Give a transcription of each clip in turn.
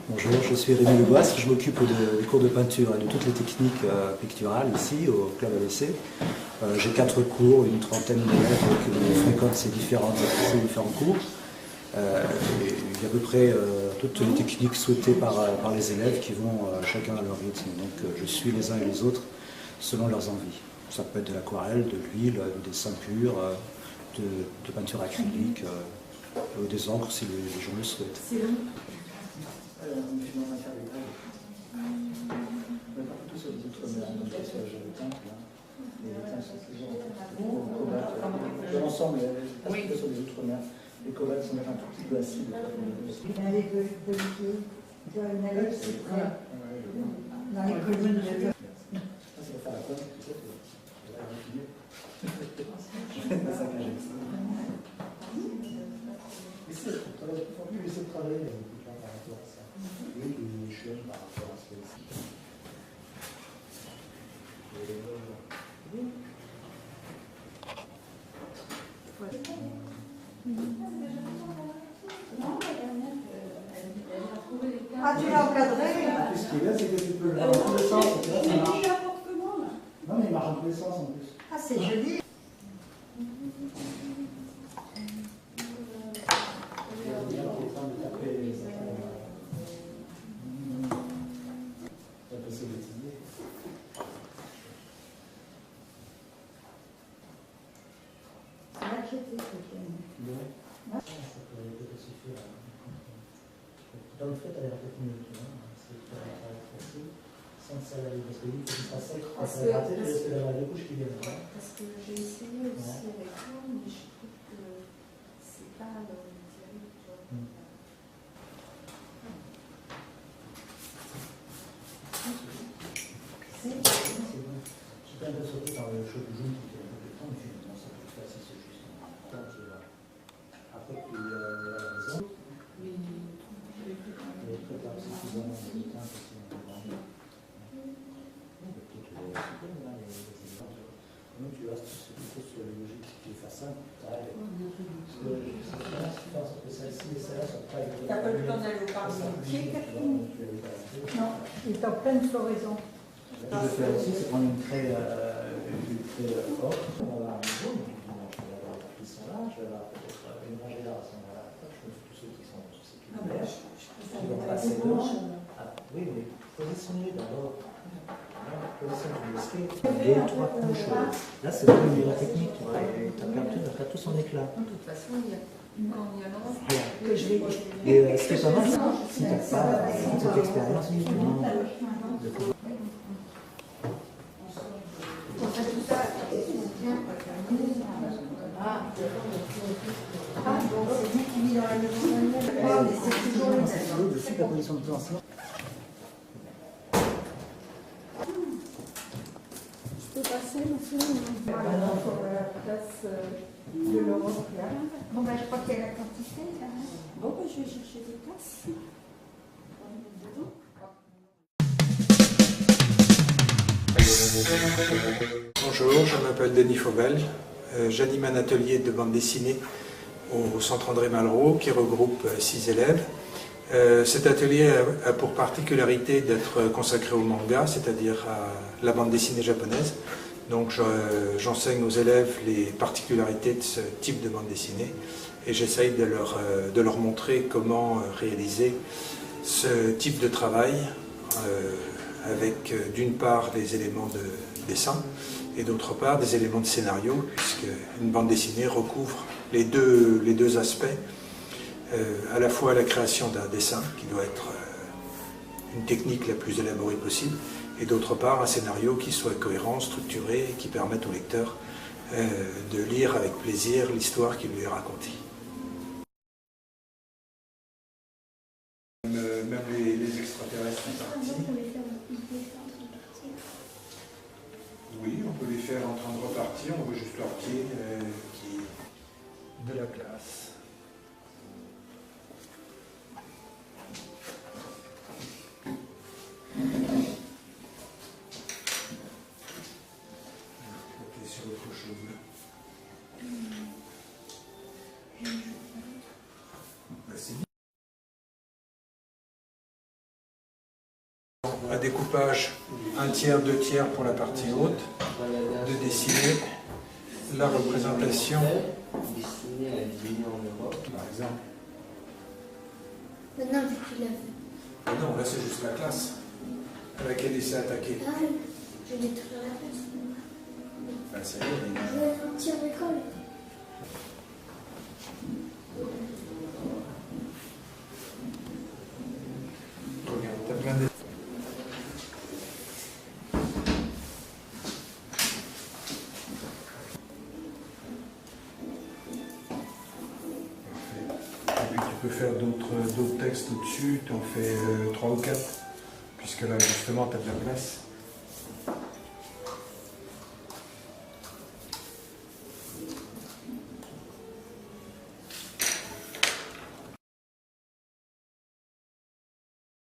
Bonjour, je suis Rémi Lebois, je m'occupe des cours de peinture et de toutes les techniques picturales ici au Club ABC. J'ai 4 cours, une trentaine d'élèves qui fréquentent ces différents cours. Il y a à peu près toutes les techniques souhaitées par les élèves qui vont chacun à leur rythme. Donc je suis les uns et les autres selon leurs envies. Ça peut être de l'aquarelle, de l'huile, du dessin pur, de peinture acrylique, ou des encres si les gens le souhaitent. C'est long. L'ensemble, oui. Sur les outre-mer. Les cobaltes sont un tout petit peu acides. Dans les colliers, tu vois, une allée, c'est vrai. Dans les colliers. Ça va faire la pointe, tu sais, ça va finir. C'est ça que j'aime. Tu as pu laisser travailler par rapport à ça. Oui, les choses par rapport à ce que c'est. Ah, tu l'as encadré? Ce qui est bien, c'est que tu peux le mettre dans tous les sens. Non, mais il marche dans tous les sens en plus. Ah, c'est joli. Dans le fait, elle a peut-être mieux, tu vois. C'est pour un travail facile, sans que ça l'aille, parce que lui, il faut qu'il sera sec. Quand ça va rater, tu risques d'avoir deux couches qui viennent. Parce que j'ai essayé aussi avec toi, mais je trouve que c'est pas terrible, tu vois. C'est bon. Je suis pas un peu sauté par le chaud du jaune qui fait un peu de temps, mais finalement, ça peut le faire si c'est juste un temps qui est là. Après, tu as la raison. Mais prépare suffisamment de temps parce que nous, tu restes plutôt sur les logiques qui est facile. Parce que c'est bien, si tu fais en sorte que celle-ci et celle-là sont pas égales. T'as pas eu le temps d'aller au parc des pieds, Catherine? Non, il est en pleine floraison. Ce que je vais faire aussi, c'est prendre une craie forte. On va avoir un jaune, je vais avoir la cuisson là, je vais avoir peut-être une rangée là à ce moment-là. Je trouve tous ceux qui sont susceptibles. Qui vont passer devant. Ah, oui, mais positionnez d'abord. Positionnez. Deux, trois couches. Là, c'est vraiment la technique, tu vois, et ta peinture, elle a tout son éclat. De toute façon, il y a l'enfant Voilà. que je vais. Et ce qui est pas mal, si tu n'as pas toute cette expérience, justement, C'est lui qui vit dans la maison. Mais c'est toujours le même. de superposition de plans. Je peux passer, monsieur? Voilà, pour la place de l'Europe, là. Bon, ben, je crois qu'il y a la quantité, là. Bon, ben, je vais chercher des tasses. Bonjour, je m'appelle Denis Fauvel. J'anime un atelier de bande dessinée au Centre André Malraux qui regroupe 6 élèves. Cet atelier a pour particularité d'être consacré au manga, c'est-à-dire à la bande dessinée japonaise. Donc j'enseigne aux élèves les particularités de ce type de bande dessinée et j'essaye de leur montrer comment réaliser ce type de travail avec d'une part des éléments de dessin et d'autre part des éléments de scénario, puisque une bande dessinée recouvre les deux aspects, à la fois la création d'un dessin qui doit être une technique la plus élaborée possible, et d'autre part un scénario qui soit cohérent, structuré et qui permette au lecteur de lire avec plaisir l'histoire qui lui est racontée. Même les extraterrestres sont partis. Oui, on peut les faire en train de repartir, on voit juste leur pied qui est de la classe. Sur le cochon bleu. Un découpage 1/3, 2/3 pour la partie haute, de dessiner la représentation, par exemple. Maintenant, vu qu'il a fait. Non, là c'est juste la classe à laquelle il s'est attaqué. Ah, je détruire la place. Ben, ça y est, Je vais partir à l'école. regarde, t'as plein de... Tu peux faire d'autres textes au-dessus, tu en fais 3 ou 4, puisque là justement tu as de la place.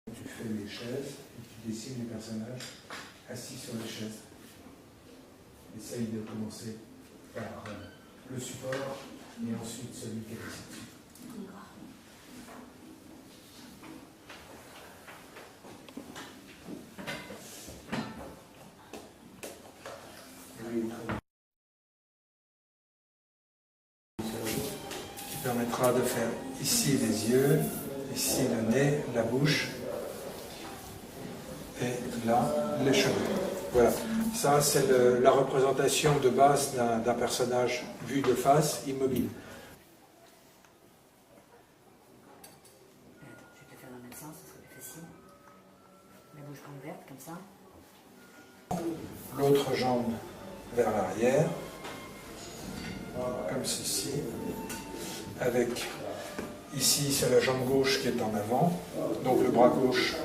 Tu fais les chaises et tu dessines les personnages assis sur les chaises. Essaye de commencer par le support et ensuite celui qui est assis dessus. Qui permettra de faire ici les yeux, ici le nez, la bouche et là les cheveux. Voilà, ça c'est la représentation de base d'un personnage vu de face, immobile. Je vais te faire dans le même sens, ce sera plus facile. La bouche ouverte, comme ça. L'autre jambe vers l'arrière, comme ceci, avec ici c'est la jambe gauche qui est en avant, donc le bras gauche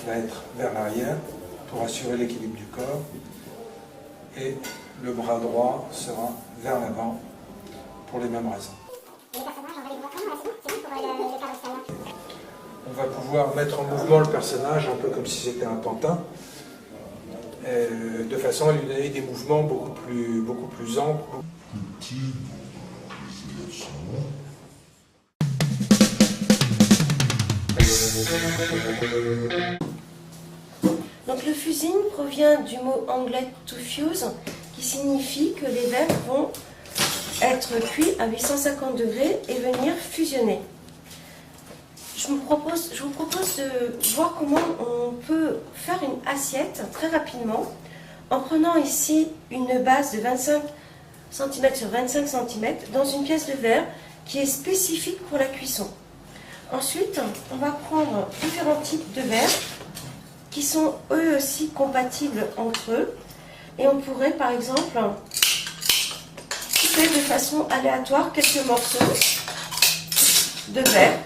va être vers l'arrière pour assurer l'équilibre du corps, et le bras droit sera vers l'avant pour les mêmes raisons. On va pouvoir mettre en mouvement le personnage un peu comme si c'était un pantin, de façon à lui donner des mouvements beaucoup plus amples. Donc le fusing provient du mot anglais to fuse, qui signifie que les verres vont être cuits à 850 degrés et venir fusionner. Je vous propose de voir comment on peut faire une assiette très rapidement en prenant ici une base de 25 cm sur 25 cm dans une pièce de verre qui est spécifique pour la cuisson. Ensuite, on va prendre différents types de verres qui sont eux aussi compatibles entre eux et on pourrait par exemple couper de façon aléatoire quelques morceaux de verre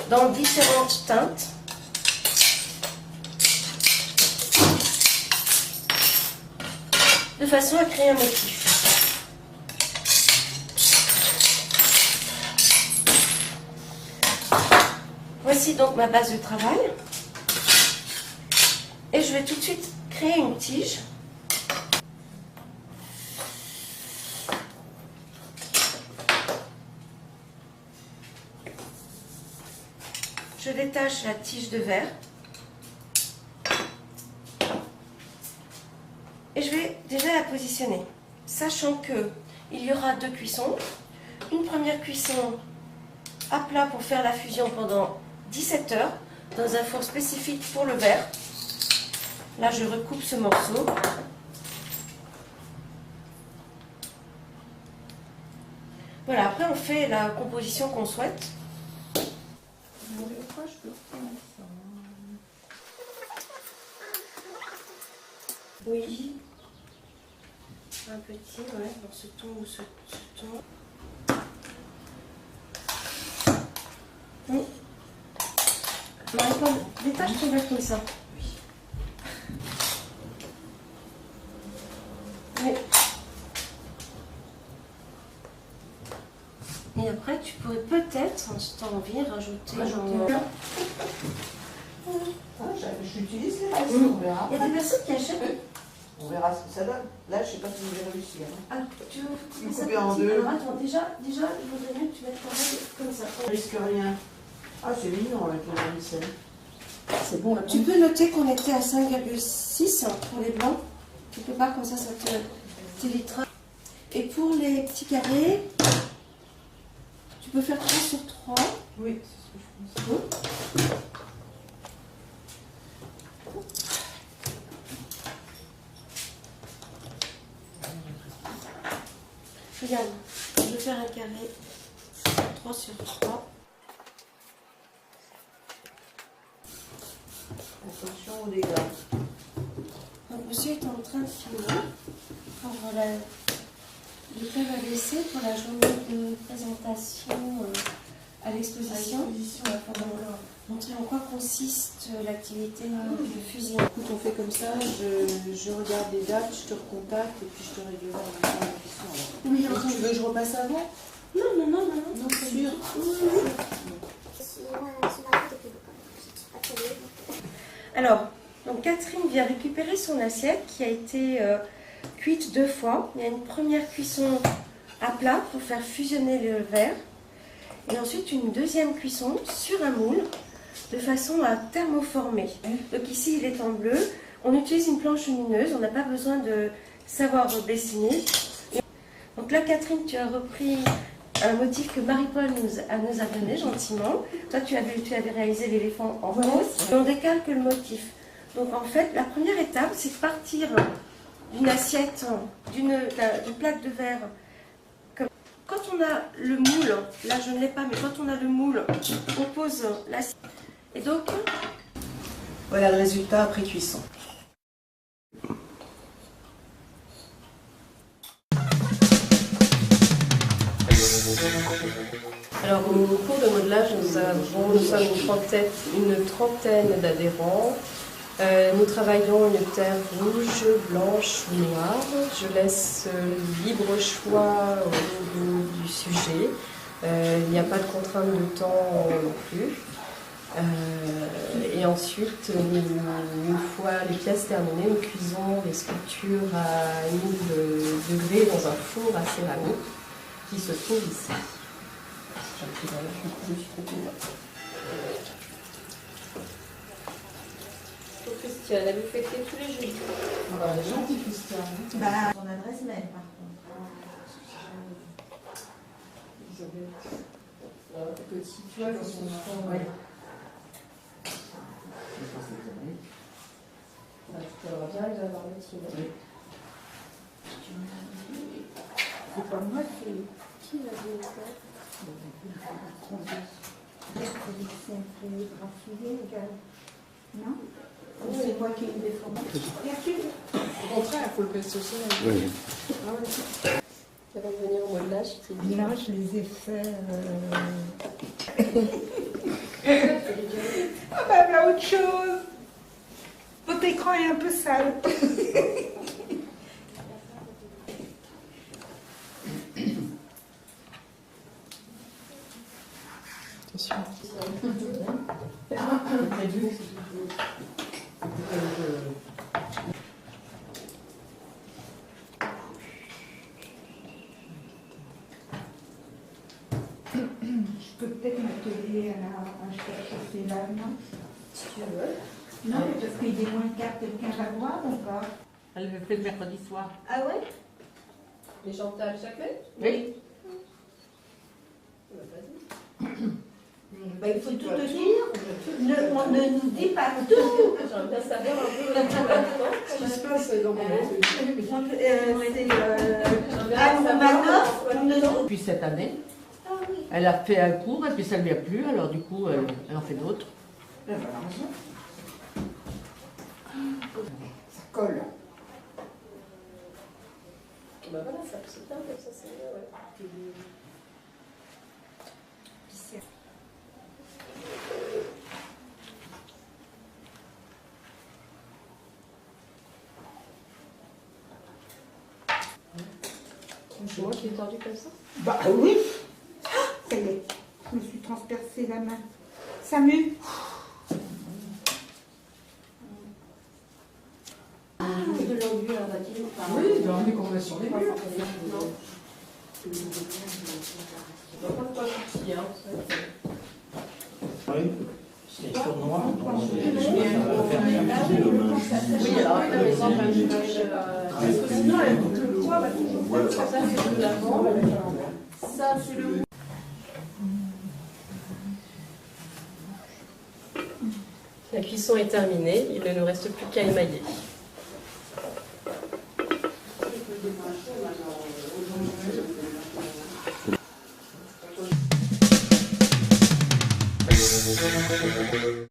dans différentes teintes. De façon à créer un motif. Voici donc ma base de travail. Et je vais tout de suite créer une tige. Je détache la tige de verre. Et je vais déjà la positionner, sachant que il y aura 2 cuissons. Une première cuisson à plat pour faire la fusion pendant 17 heures dans un four spécifique pour le verre. Là, je recoupe ce morceau. Voilà, après on fait la composition qu'on souhaite. Oui. Un petit, ouais, dans ce ton ou ce ton. Oui. Marie-Paul, détache ton verre comme ça. Oui. Et après, tu pourrais peut-être, si tu as envie, rajouter. J'utilise les restes. Il y a des personnes qui achètent On verra ce que ça donne. Là, je sais pas si je vais réussir. Ah, tu veux Une ça couper en petit. deux. Alors, attends, déjà, je voudrais bien que tu mettes pareil comme ça. On risque rien. Ah, c'est mignon avec le vermicelle. C'est bon, là. Tu peux noter qu'on était à 5,6 pour les blancs. Tu peux pas, comme ça t'évitera. Et pour les petits carrés, tu peux faire 3 sur 3. Oui, c'est ce que je pense. Regarde, je vais faire un carré 3 sur 3. Attention aux dégâts. Donc, monsieur est en train de filmer pour le club ABC pour la journée de présentation à l'exposition. Pour montrer en quoi consiste l'activité de fusion. Écoute, on fait comme ça, je regarde les dates, je te recontacte et puis je te réglerai en même temps la question. Oui, Alors. Tu veux que je repasse avant? Non. Non, sûr. Alors, donc Catherine vient récupérer son assiette qui a été cuite 2 fois. Il y a une première cuisson à plat pour faire fusionner le verre. Et ensuite une deuxième cuisson sur un moule de façon à thermoformer. Donc ici il est en bleu. On utilise une planche lumineuse, on n'a pas besoin de savoir dessiner. Donc là Catherine, tu as repris un motif que Marie-Paul nous a donné gentiment. Toi tu avais réalisé l'éléphant en rose. Et on décalque le motif. Donc en fait la première étape c'est de partir d'une assiette, d'une plaque de verre. Quand on a le moule, là je ne l'ai pas, mais quand on a le moule, on pose l'assiette. Et donc, Voilà le résultat après cuisson. alors au cours de modelage, nous sommes une trentaine d'adhérents. Nous travaillons une terre rouge, blanche ou noire. Je laisse libre choix au niveau du sujet. Il n'y a pas de contrainte de temps non plus. Et ensuite, une fois les pièces terminées, nous cuisons les sculptures à 1000 degrés dans un four à céramique qui se trouve ici. Christiane, elle vous fait tous les jeudis. Gentil Christian. Bah, ton adresse mail par contre. Petit, tu vois, dans son enfant. Ouais. Tu vas bien, il va avoir le team. C'est pas moi qui l'a dit ça. C'est un peu graffilé, non? C'est moi qui me défends. Au contraire, il faut le passer au soleil. Oui. Ça va venir au modelage. Non, je les ai fait. Ah bah là, autre chose. Votre écran est un peu sale. Je peux peut-être m'atteler à chercher là, non? Si tu veux. Non, parce qu'il est moins 4, quelqu'un va voir ou pas? Elle le fait le mercredi soir. Ah ouais? Les Chantal Chapelle? Oui. Bah, il faut tout te dire. On ne nous dit pas tout. J'aimerais bien savoir un peu Ce qui se passe dans mon Depuis cette année, elle a fait un cours et puis ça ne lui a plu, alors du coup, elle en fait d'autres. Ça colle. Bah voilà, ça c'est bien comme ça, c'est bien, ouais. C'est moi qui ai tordu comme ça? Bah oui. Ça y est, je me suis transpercé la main. Samu. De l'enduit, on va Oui, dans les conventions des murs. Pas de souci, hein. Oui, texture noire. Oui, alors, par exemple, parce que sinon, elle coûte le poids, ça, c'est le plafond. Ça, c'est le. La cuisson est terminée, il ne nous reste plus qu'à émailler.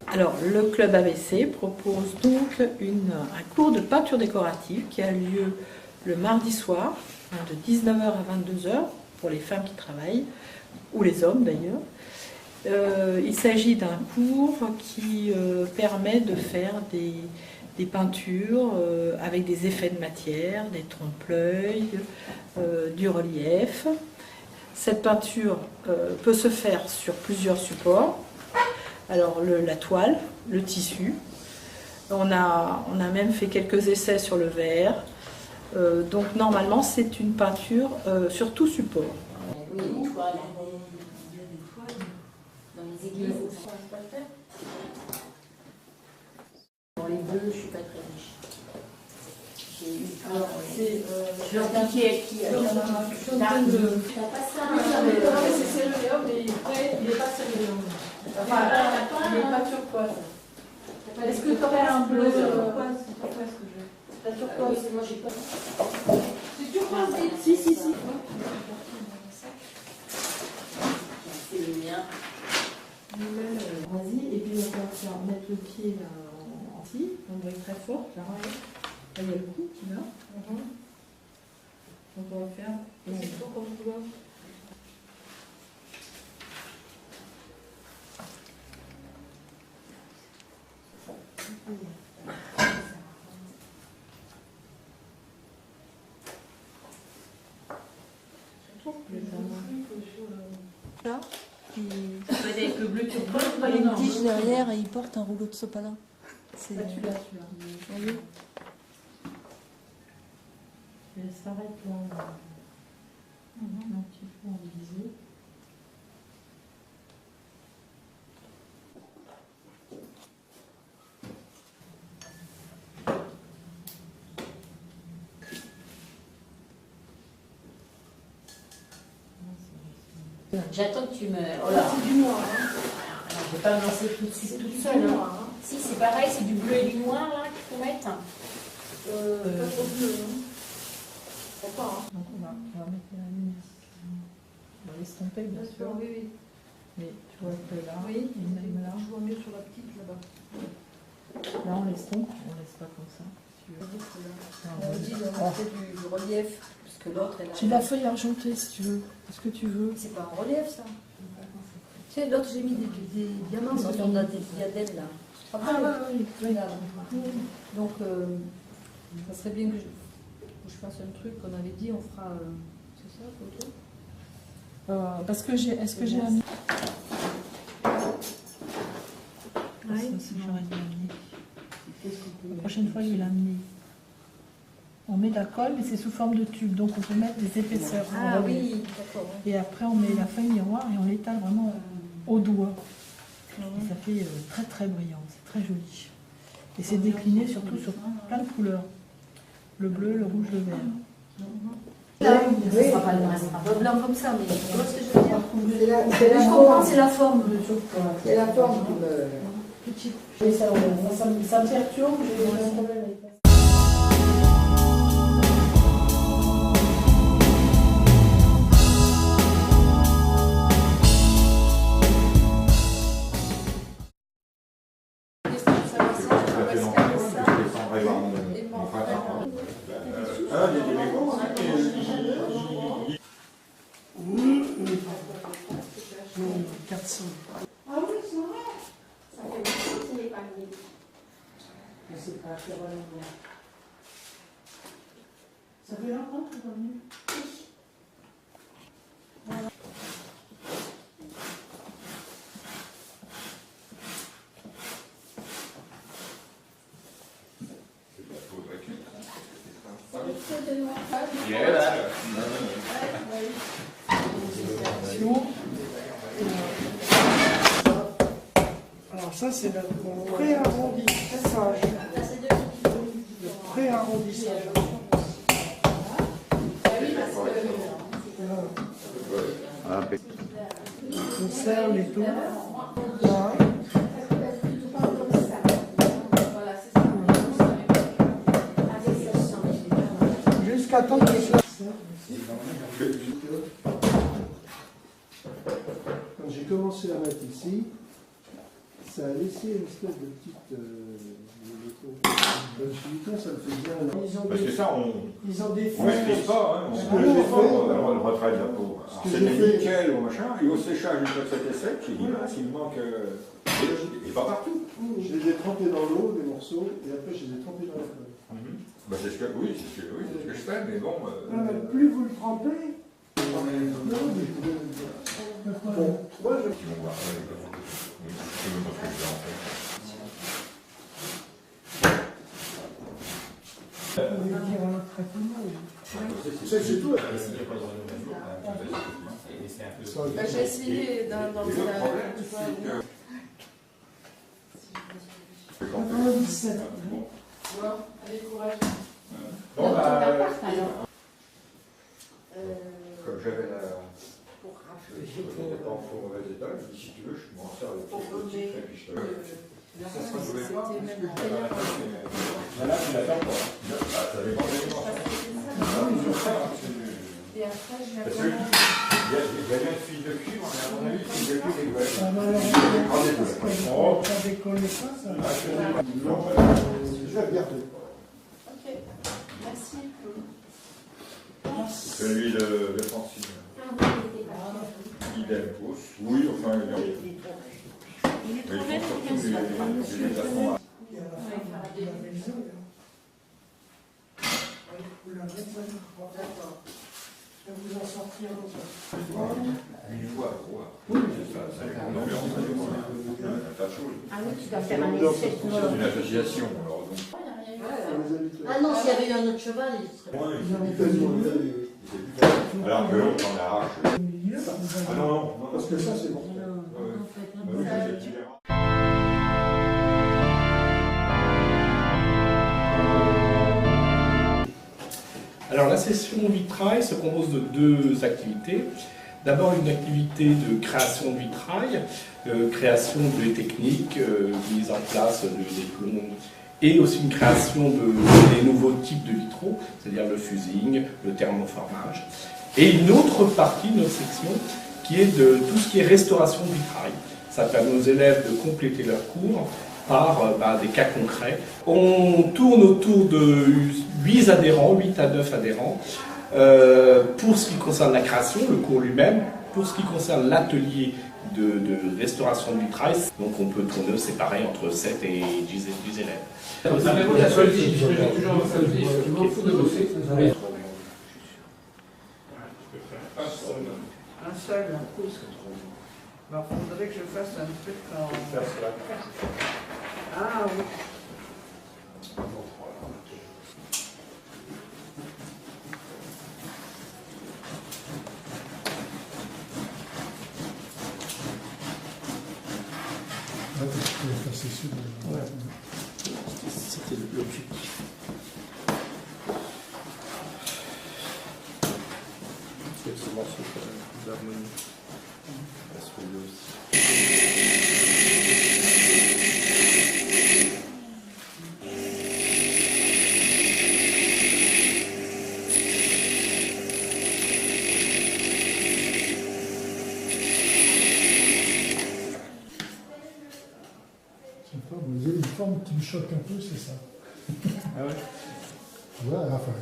Alors, le club ABC propose donc un cours de peinture décorative qui a lieu le mardi soir, de 19h à 22h, pour les femmes qui travaillent, ou les hommes d'ailleurs. Il s'agit d'un cours qui permet de faire des peintures avec des effets de matière, des trompe-l'œil, du relief. Cette peinture peut se faire sur plusieurs supports. Alors la toile, le tissu. On a même fait quelques essais sur le verre. Donc normalement c'est une peinture sur tout support. Oui, les toiles. Dans les églises. Pour les bleus, je ne suis pas très riche. J'ai eu peur. Je leur piquais avec qui? T'as pas ça? Oui, c'est céréalium, mais après, il n'est pas céréalium. Enfin, il n'est pas turquoise. Est-ce que tu aurais un bleu turquoise? La turquoise, moi j'ai pas. C'est turquoise, si. C'est le mien. Vas-y, et puis on va faire mettre le pied là, en si, on va être très fort. Là, il y a le coup qui va. Donc on va faire. C'est tout comme couleur. Là, Avec le bleu turquoise, il y a une tige derrière et il porte un rouleau de sopalin. C'est celui-là. voyez. Elle s'arrête là. Un petit peu en visée. J'attends que tu me. Oh là. c'est du noir. Je ne vais pas me lancer tout de suite toute seule. Hein. Si, c'est pareil, c'est du bleu et du noir là qu'il faut mettre. Pas trop bleu. D'accord. Donc on va mettre la lumière. On va l'estomper bien sûr. Oui. Mais tu vois que là, Oui, même là, je vois mieux sur la petite là-bas. là on l'estompe, on laisse pas comme ça. Si tu veux. On dit de rajouter du relief, parce que l'autre elle a. J'ai de la feuille argentée si tu veux. Est-ce que tu veux? C'est pas en relief ça. Tu sais, l'autre j'ai mis des diamants dans son diadème là. Oui. Regarde. Donc, ça serait bien que je fasse un truc qu'on avait dit, on fera. C'est ça, photo? Parce que j'ai. Est-ce que j'ai amené? Oui. J'aurais dû l'amener. La prochaine fois, je vais l'amener. On met de la colle, mais c'est sous forme de tube, donc on peut mettre des épaisseurs. Ah oui, d'accord. Et après, on met la feuille miroir et on l'étale vraiment au doigt. Et ça fait très très brillant, c'est très joli. Et c'est décliné surtout sur plein de couleurs. Le bleu, le rouge, le vert. Là, ça sera pas blanc comme ça, mais tu vois ce que je veux dire? Je comprends, c'est la forme. C'est la forme. Petit. Et ça me perturbe, j'ai un problème avec ça. Ça fait longtemps que tu es venu? C'est Alors ça c'est le pré-arrondissage. Le pré-arrondissage. On serre les tours. Là. Jusqu'à temps que ça. Quand j'ai commencé à mettre ici, ça a laissé une espèce de petite. Je me suis dit, ça me fait bien. Parce que ça, ils ont des on ne maîtrise pas, hein, on ne le retrait de la peau. C'était nickel ou machin, et au séchage, une fois que c'était sec, j'ai dit, il manque. Et pas partout. Je les ai trempés dans l'eau, des morceaux, et après je les ai trempés dans la colle. Bah, c'est ce que je fais, mais bon. Plus vous le trempez, bon, moi je. C'est tout. J'ai essayé dans le allez, courage. Bon, comme j'avais la. J'étais pas en faux mauvais état, je dis si tu veux, je m'en sers le petit et puis je te. Ça se jouait pas. Là, tu l'attends pas. Ça dépend des gens. Et après, je parce que il y a bien une fille de cuivre, mais à mon avis, une fille de cuivre est bonne. Ça décolle pas, ça. Je vais regarder. Ok, merci. Celui de Francine. Idem pousse. Oui, enfin, il est trop bête, les déplacements. Je vais vous en sortir Une fois, oui, c'est ça, une ambiance, un tas de choses. Ah oui, tu dois faire un essai. C'est une association, alors donc. Ah non, s'il y avait eu un autre cheval, il serait. Alors que l'autre en arrache. Ah non, non, parce que ça c'est bon. Alors la session vitrail se compose de deux activités. D'abord une activité de création de vitrail, création de techniques, mise en place de plombs, et aussi une création des nouveaux types de vitraux, c'est-à-dire le fusing, le thermoformage. Et une autre partie, une autre section, qui est de tout ce qui est restauration de vitrail. Ça permet aux élèves de compléter leur cours par des cas concrets. On tourne autour de 8 adhérents, 8 à 9 adhérents, pour ce qui concerne la création, le cours lui-même, pour ce qui concerne l'atelier de restauration de vitrail. Donc on peut tourner séparé entre 7 et 10 élèves. Un seul. Il faudrait que je fasse un truc en. Ah oui. C'était l'objectif. C'est ce morceau d'harmonie. Parce que lui aussi. Vous avez une forme qui me choque un peu, c'est ça. Ah ouais. Ouais, enfin.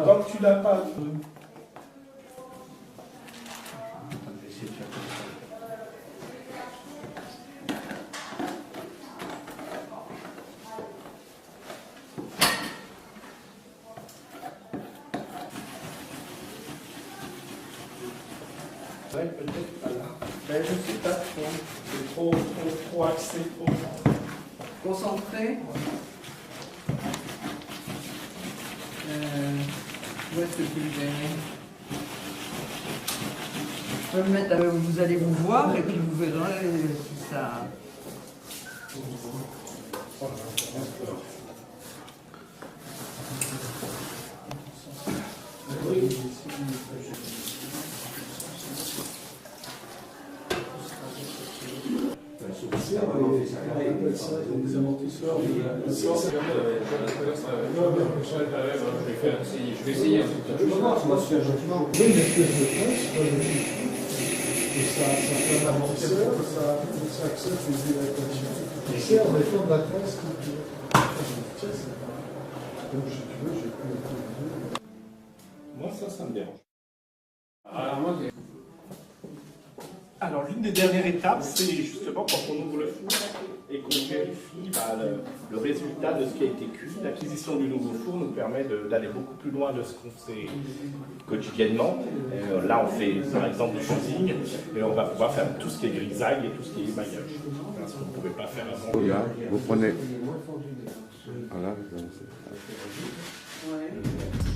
Tant que tu l'as pas. Ouais, peut-être pas là. Mais je sais pas trop. C'est trop axé, trop. Concentré. Où est-ce que tu le mets? Je peux le mettre, vous allez vous voir et puis vous verrez si ça... Des amortisseurs, je vais essayer. ça fait un amortisseur, ça accepte les évacuations. Et c'est en effet de la trace donc si tu veux, j'ai pris un peu de... Moi, ça me dérange. Alors, l'une des dernières étapes, c'est justement quand on ouvre le four et qu'on vérifie le résultat de ce qui a été cuit. L'acquisition du nouveau four nous permet d'aller beaucoup plus loin de ce qu'on fait quotidiennement. Là, on fait par exemple du fusing et on va pouvoir faire tout ce qui est grisaille et tout ce qui est émaillage. Ce qu'on ne pouvait pas faire avant. Là, vous prenez... Voilà, Ouais.